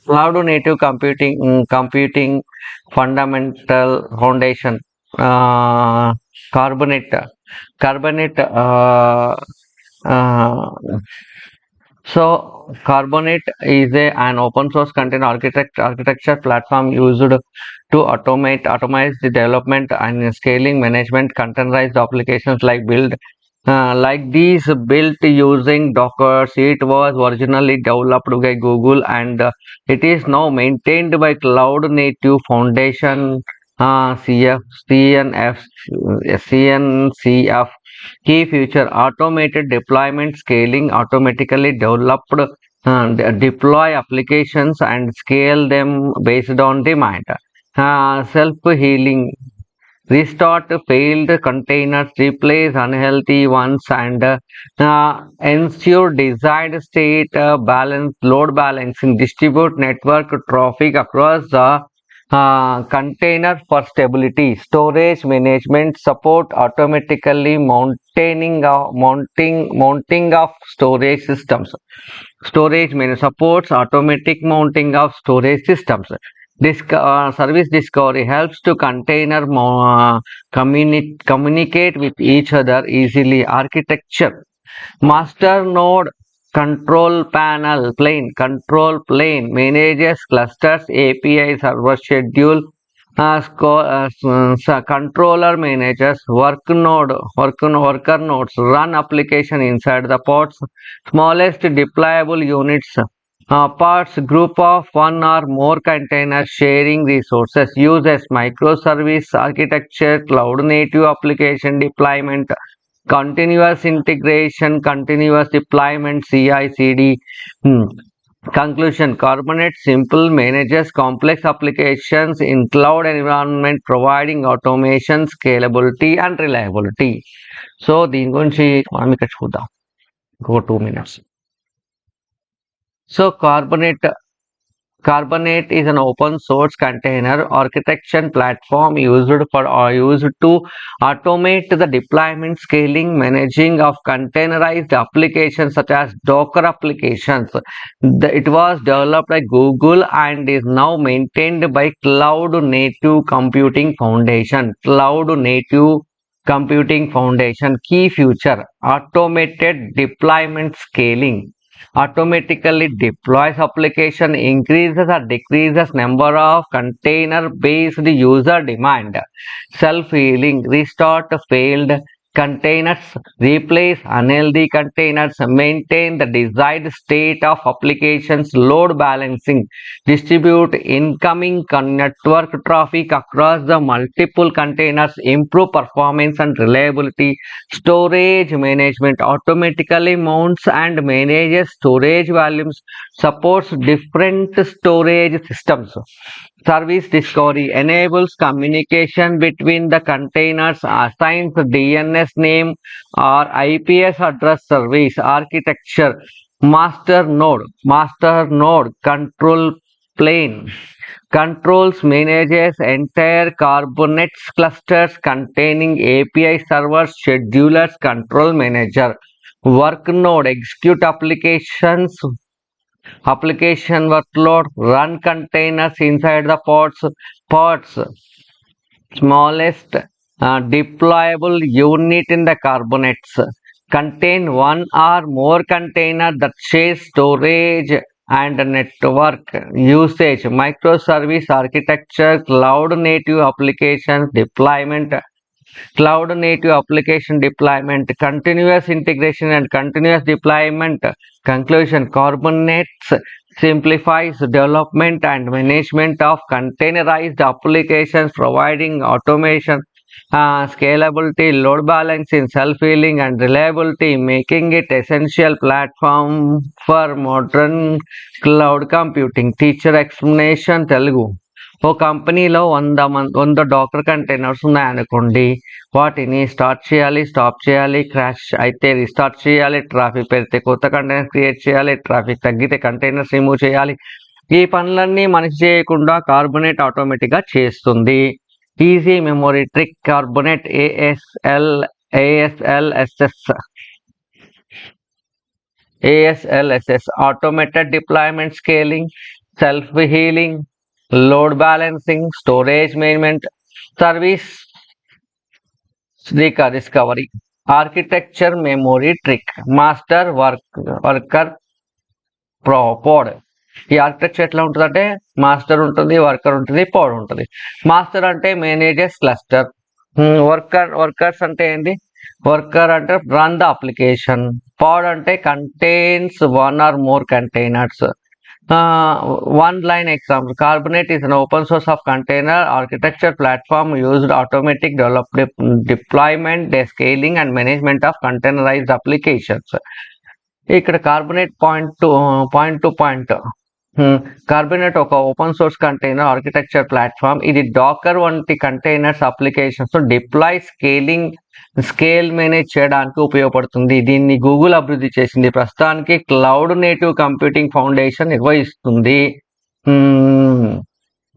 cloud native computing fundamental foundation. uh, carbonate carbonate uh, Carbonate is an open source content architecture platform used to automate the development and scaling management containerized applications like these built using Docker. It was originally developed by Google, and it is now maintained by Cloud Native Foundation, CF, CNF, CNCF. Key feature: automated deployment, scaling automatically developed, deploy applications and scale them based on demand. Self-healing, restart failed containers, replace unhealthy ones, and ensure desired state balance, load balancing, distribute network traffic across the container for stability. Storage management, support automatically mounting of storage systems. Storage supports automatic mounting of storage systems. Service discovery helps to container communicate with each other easily. Architecture: master node control plane manages clusters, API server schedule. Controller managers worker nodes run application inside the pods. Smallest deployable units, parts group of one or more containers sharing resources. Uses microservice architecture, cloud native application deployment, continuous integration, continuous deployment, CI/CD. Conclusion: Carbonate simple manages complex applications in cloud environment, providing automation, scalability, and reliability. So దీని గురించి మనం ఇక్కడ చూద్దాం. ఇంకో 2 minutes. So Carbonate is an open source container architecture platform used to automate the deployment, scaling, managing of containerized applications such as Docker applications. It was developed by Google and is now maintained by Cloud Native Computing Foundation. Cloud Native Computing Foundation. Key feature: automated deployment, scaling automatically deploys application, increases or decreases number of container based user demand. Self-healing, restart failed containers, replace unhealthy containers, maintain the desired state of applications. Load balancing, distribute incoming network traffic across the multiple containers, improve performance and reliability. Storage management, automatically mounts and manages storage volumes, supports different storage systems. Service discovery, enables communication between the containers, assigns DNS name or IPS address. Service architecture: master node control plane controls, manages entire Carbonates clusters containing API servers, schedulers. Control manager: work node execute application workload, run containers inside the pods. Smallest deployable unit in the Carbonates, contain one or more container that shares storage and network. Usage: microservice architecture, cloud native applications deployment, continuous integration and continuous deployment. Conclusion: Carbonates simplifies development and management of containerized applications, providing automation, scalability, load balancing, self-healing, and reliability, making it essential platform for modern cloud computing. Teacher explanation Telugu. ఓ కంపెనీలో 100 Dakar containers ఉన్నాయనుకోండి. వాటిని start చేయాలి, stop చేయాలి, crash అయితే restart చేయాలి, traffic పెడితే కొత్త container create చేయాలి, ట్రాఫిక్ తగ్గితే కంటైనర్స్ రిమూవ్ చేయాలి. ఈ పనులన్నీ మనిషి చేయకుండా కార్బొనేట్ ఆటోమేటిక్గా చేస్తుంది. Easy memory trick: Kubernetes ASLSS, automated deployment, scaling, self healing, load balancing, storage management, service discovery, architecture memory trick, master worker pod. ఈ ఆర్కిటెక్చర్ ఎట్లా ఉంటుంది అంటే మాస్టర్ ఉంటుంది, వర్కర్ ఉంటుంది, పోడ్ ఉంటుంది. మాస్టర్ అంటే మేనేజెస్ క్లస్టర్. వర్కర్స్ అంటే ఏంటి? వర్కర్ అంటే రన్ ద అప్లికేషన్. పాడ్ అంటే contains one or more containers. One line example: Carbonate is an open source of container architecture platform used automatic deployment, scaling and management of containerized applications. ఇక్కడ Kubernetes point to point. Kubernetes ఒక open source container architecture platform. ఇది Docker వంటి containers applications scale manage చేయడానికి ఉపయోగపడుతుంది. దీన్ని Google అభివృద్ధి చేసింది. ప్రస్తుతానికి క్లౌడ్ నేటివ్ కంప్యూటింగ్ ఫౌండేషన్ నిర్వహిస్తుంది.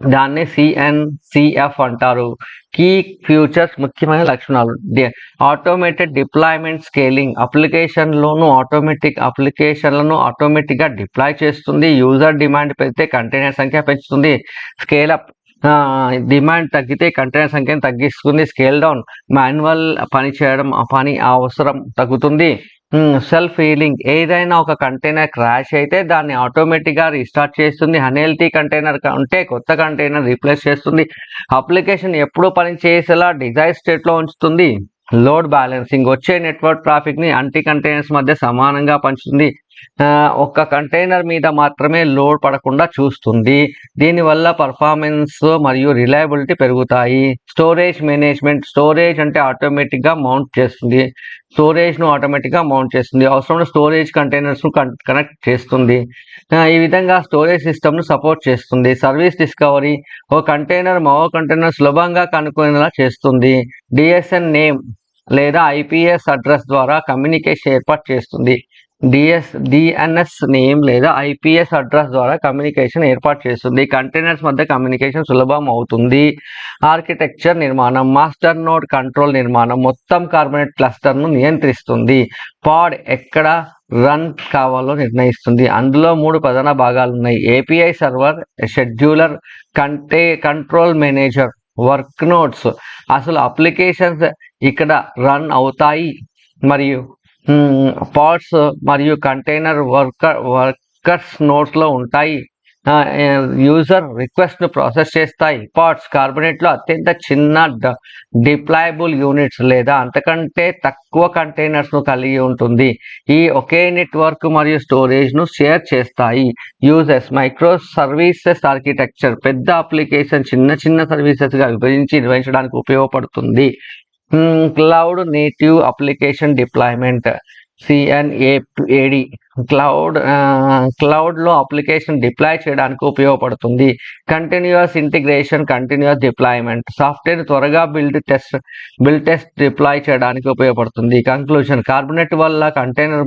దాన్ని CNCF అంటారు. కీ ఫ్యూచర్స్, ముఖ్యమైన లక్షణాలు: ఆటోమేటెడ్ డిప్లాయ్మెంట్ స్కేలింగ్, అప్లికేషన్లను ఆటోమేటిక్గా డిప్లాయ్ చేస్తుంది. యూజర్ డిమాండ్ పెరిగితే కంటైనర్ సంఖ్య పెంచుతుంది. స్కేల్ అప్, డిమాండ్ తగ్గితే కంటైనర్ సంఖ్యను తగ్గిస్తుంది. స్కేల్ డౌన్, మాన్యువల్ పని అవసరం తగ్గుతుంది. సెల్ఫ్ హీలింగ్, ఏదైనా ఒక కంటైనర్ క్రాష్ అయితే దాన్ని ఆటోమేటిక్గా రీస్టార్ట్ చేస్తుంది. అన్హెల్తీ కంటైనర్ ఉంటే కొత్త కంటైనర్ రీప్లేస్ చేస్తుంది. అప్లికేషన్ ఎప్పుడూ పని చేసేలా డిజైర్ స్టేట్లో ఉంచుతుంది. లోడ్ బ్యాలెన్సింగ్, వచ్చే నెట్వర్క్ ట్రాఫిక్ని అన్ని కంటైనర్స్ మధ్య సమానంగా పంచుతుంది. ఒక్క కంటైనర్ మీద మాత్రమే లోడ్ పడకుండా చూస్తుంది. దీనివల్ల పర్ఫార్మెన్స్ మరియు రిలయబిలిటీ పెరుగుతాయి. స్టోరేజ్ మేనేజ్మెంట్, స్టోరేజ్ అంటే ఆటోమేటిక్గా మౌంట్ చేస్తుంది. అవసరమైన స్టోరేజ్ కంటైనర్స్ను కనెక్ట్ చేస్తుంది. ఈ విధంగా స్టోరేజ్ సిస్టమ్ను సపోర్ట్ చేస్తుంది. సర్వీస్ డిస్కవరీ, ఒక కంటైనర్ మరో కంటైనర్ సులభంగా కనుక్కునేలా చేస్తుంది. DSN నేమ్ లేదా IPS అడ్రస్ ద్వారా కమ్యూనికేషన్ ఏర్పాటు చేస్తుంది. DNS నేమ్ లేదా IPS అడ్రస్ ద్వారా కమ్యూనికేషన్ ఏర్పాటు చేస్తుంది. కంటైనర్స్ మధ్య కమ్యూనికేషన్ సులభం అవుతుంది. ఆర్కిటెక్చర్ నిర్మాణం, మాస్టర్ నోడ్ కంట్రోల్ నిర్మాణం మొత్తం కార్బొనేట్ క్లస్టర్ను నియంత్రిస్తుంది. పాడ్ ఎక్కడ రన్ కావాలో నిర్ణయిస్తుంది. అందులో 3 ప్రధాన భాగాలు ఉన్నాయి: API server, scheduler, control manager. Work notes, అసలు అప్లికేషన్స్ ఇక్కడ రన్ అవుతాయి మరియు పాడ్స్ మరియు కంటైనర్ వర్కర్స్ నోట్స్లో ఉంటాయి. యూజర్ రిక్వెస్ట్ను ప్రాసెస్ చేస్తాయి. పాడ్స్ కార్బొనేట్లో అత్యంత చిన్న డిప్లాయబుల్ యూనిట్స్ లేదా అంతకంటే తక్కువ కంటైనర్స్ను కలిగి ఉంటుంది. ఈ ఒకే నెట్వర్క్ మరియు స్టోరేజ్ను షేర్ చేస్తాయి. యూజర్స్, మైక్రో సర్వీసెస్ ఆర్కిటెక్చర్, పెద్ద అప్లికేషన్ చిన్న సర్వీసెస్గా విభజించి నిర్వహించడానికి ఉపయోగపడుతుంది. Cloud native application deployment, CNAPD, క్లౌడ్లో అప్లికేషన్ డిప్లాయ్ చేయడానికి ఉపయోగపడుతుంది. Continuous integration, continuous deployment, software త్వరగా బిల్డ్ టెస్ట్ డిప్లాయ్ చేయడానికి ఉపయోగపడుతుంది. కంక్లూజన్: కార్బొనేట్ వల్ల కంటైనర్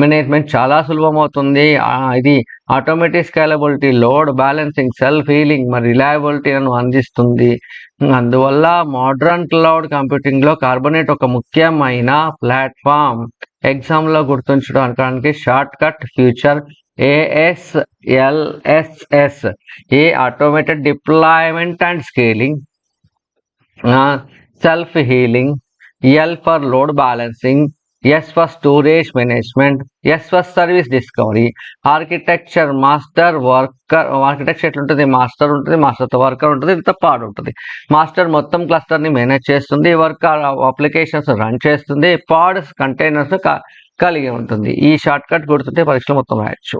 మేనేజ్మెంట్ చాలా సులభం అవుతుంది. ఇది automatic scalability, load balancing, self healing మరియు రిలయబిలిటీలను అందిస్తుంది. అందువల్ల మోడ్రన్ క్లౌడ్ కంప్యూటింగ్లో కార్బొనేట్ ఒక ముఖ్యమైన ప్లాట్ఫామ్. ఎగ్జామ్లో గుర్తుంచడానికి shortcut future ASLSS, automated deployment and scaling. Self healing, L for load balancing, S for storage management, S for service discovery. Architecture, architecture ఎట్లుంటుంది? Master ఉంటుంది, మాస్టర్తో వర్కర్ ఉంటుంది, విత్ పాడ్ ఉంటుంది. Master మొత్తం క్లస్టర్ని manage చేస్తుంది. వర్కర్ అప్లికేషన్స్ రన్ చేస్తుంది. పాడ్ containers కలిగి ఉంటుంది. ఈ షార్ట్ కట్ గుర్తుంటే పరీక్షలు మొత్తం రాయొచ్చు.